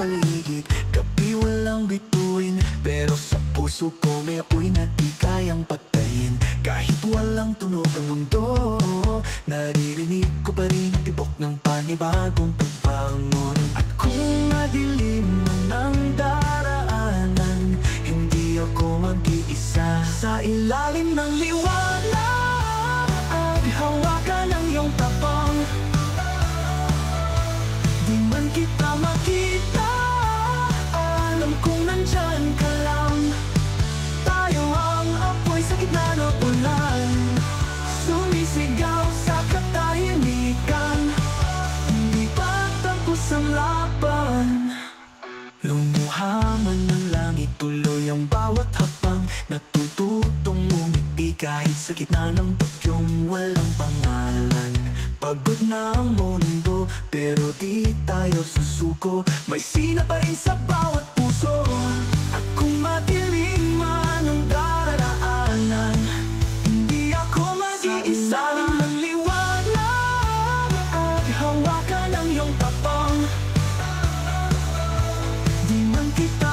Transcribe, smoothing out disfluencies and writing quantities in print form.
paligid. Gabi walang bituin, pero sa puso ko may apoy na di kayang patayin. Kahit walang tunog ang mundo, naririnig ko pa rin tibok ng panibagong pagbangon. At kung madilim man ang daraanan, hindi ako mag-iisa. Sa ilalim ng liwanag, hawakan ang iyong tapang. Di man kita makita, alam kong nandyan ka lang. Tayo ang apoy sa gitna ng ulan, sumisigaw sa katahimikan. Hindi pa tapos ang laban. Lumuha man ng langit, tuloy ang bawat hakbang. Natututong ngumiti kahit sa gitna ng bagyong walang pangalan. Pagod na ang mundo, pero di tayo susuko. May sina pa rin sa bawat puso. At kung madilim man ang daraanan, hindi ako mag-iisa. Sa ilalim ng liwanag, at hawakan ang iyong tapang. Di man kita